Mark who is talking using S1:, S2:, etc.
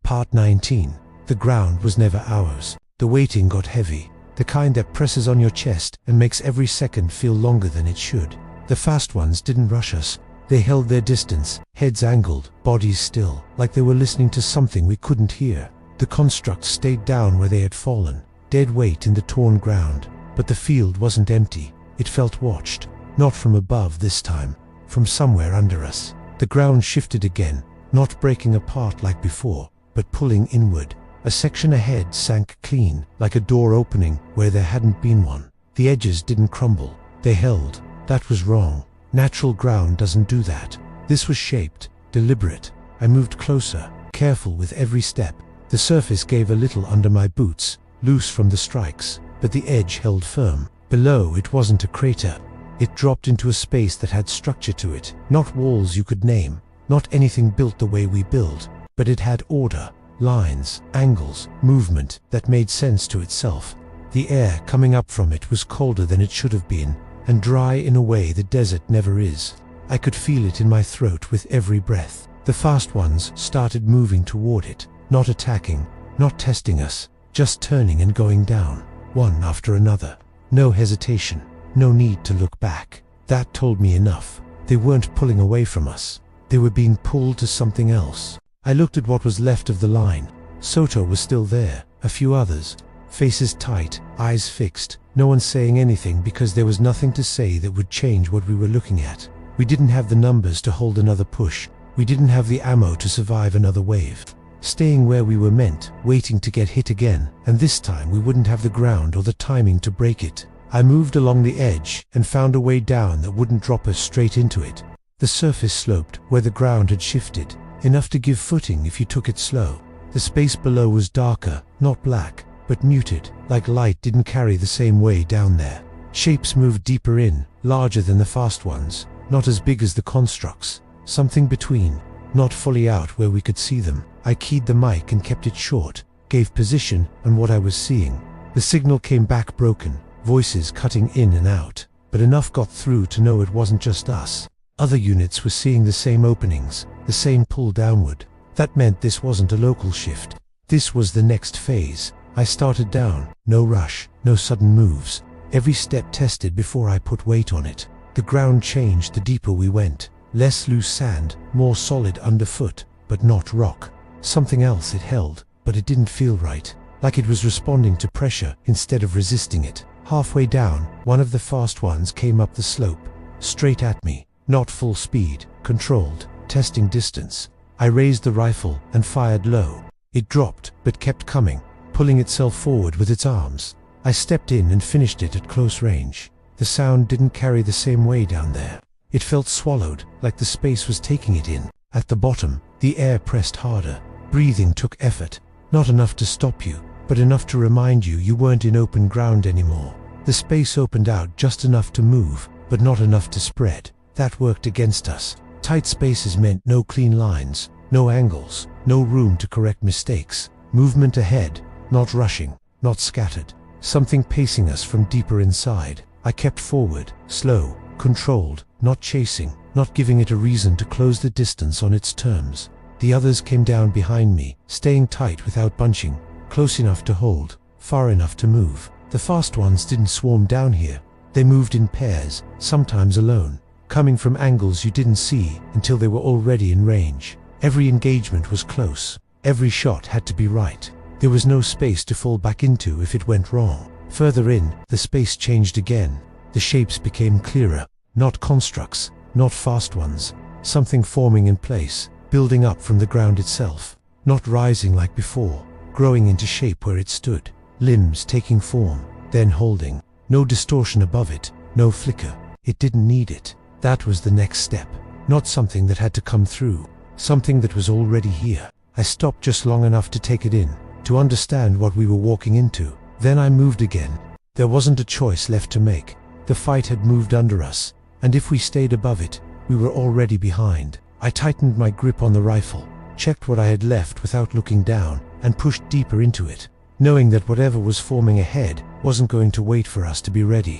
S1: Part 19. The ground was never ours. The waiting got heavy, the kind that presses on your chest and makes every second feel longer than it should. The fast ones didn't rush us. They held their distance, heads angled, bodies still, like they were listening to something we couldn't hear. The constructs stayed down where they had fallen, dead weight in the torn ground. But the field wasn't empty. It felt watched. Not from above this time, from somewhere under us. The ground shifted again, not breaking apart like before, but pulling inward. A section ahead sank clean, like a door opening where there hadn't been one. The edges didn't crumble. They held. That was wrong. Natural ground doesn't do that. This was shaped, deliberate. I moved closer, careful with every step. The surface gave a little under my boots, loose from the strikes, but the edge held firm. Below, it wasn't a crater. It dropped into a space that had structure to it. Not walls you could name, not anything built the way we build, but it had order, lines, angles, movement that made sense to itself. The air coming up from it was colder than it should have been, and dry in a way the desert never is. I could feel it in my throat with every breath. The fast ones started moving toward it, not attacking, not testing us, just turning and going down, one after another. No hesitation, no need to look back. That told me enough. They weren't pulling away from us. They were being pulled to something else. I looked at what was left of the line. Soto was still there, a few others. Faces tight, eyes fixed, no one saying anything because there was nothing to say that would change what we were looking at. We didn't have the numbers to hold another push. We didn't have the ammo to survive another wave. Staying where we were meant, waiting to get hit again, and this time we wouldn't have the ground or the timing to break it. I moved along the edge and found a way down that wouldn't drop us straight into it. The surface sloped where the ground had shifted, enough to give footing if you took it slow. The space below was darker, not black, but muted, like light didn't carry the same way down there. Shapes moved deeper in, larger than the fast ones, not as big as the constructs, something between, not fully out where we could see them. I keyed the mic and kept it short, gave position and what I was seeing. The signal came back broken, voices cutting in and out, but enough got through to know it wasn't just us. Other units were seeing the same openings, the same pull downward. That meant this wasn't a local shift. This was the next phase. I started down, no rush, no sudden moves. Every step tested before I put weight on it. The ground changed the deeper we went. Less loose sand, more solid underfoot, but not rock. Something else it held, but it didn't feel right. Like it was responding to pressure instead of resisting it. Halfway down, one of the fast ones came up the slope, straight at me. Not full speed, controlled, testing distance. I raised the rifle and fired low. It dropped, but kept coming, pulling itself forward with its arms. I stepped in and finished it at close range. The sound didn't carry the same way down there. It felt swallowed, like the space was taking it in. At the bottom, the air pressed harder. Breathing took effort. Not enough to stop you, but enough to remind you you weren't in open ground anymore. The space opened out just enough to move, but not enough to spread. That worked against us. Tight spaces meant no clean lines, no angles, no room to correct mistakes. Movement ahead, not rushing, not scattered. Something pacing us from deeper inside. I kept forward, slow, controlled, not chasing, not giving it a reason to close the distance on its terms. The others came down behind me, staying tight without bunching, close enough to hold, far enough to move. The fast ones didn't swarm down here. They moved in pairs, sometimes alone, coming from angles you didn't see until they were already in range. Every engagement was close. Every shot had to be right. There was no space to fall back into if it went wrong. Further in, the space changed again. The shapes became clearer. Not constructs, not fast ones. Something forming in place, building up from the ground itself. Not rising like before, growing into shape where it stood. Limbs taking form, then holding. No distortion above it, no flicker. It didn't need it. That was the next step. Not something that had to come through. Something that was already here. I stopped just long enough to take it in, to understand what we were walking into. Then I moved again. There wasn't a choice left to make. The fight had moved under us, and if we stayed above it, we were already behind. I tightened my grip on the rifle, checked what I had left without looking down, and pushed deeper into it, knowing that whatever was forming ahead wasn't going to wait for us to be ready.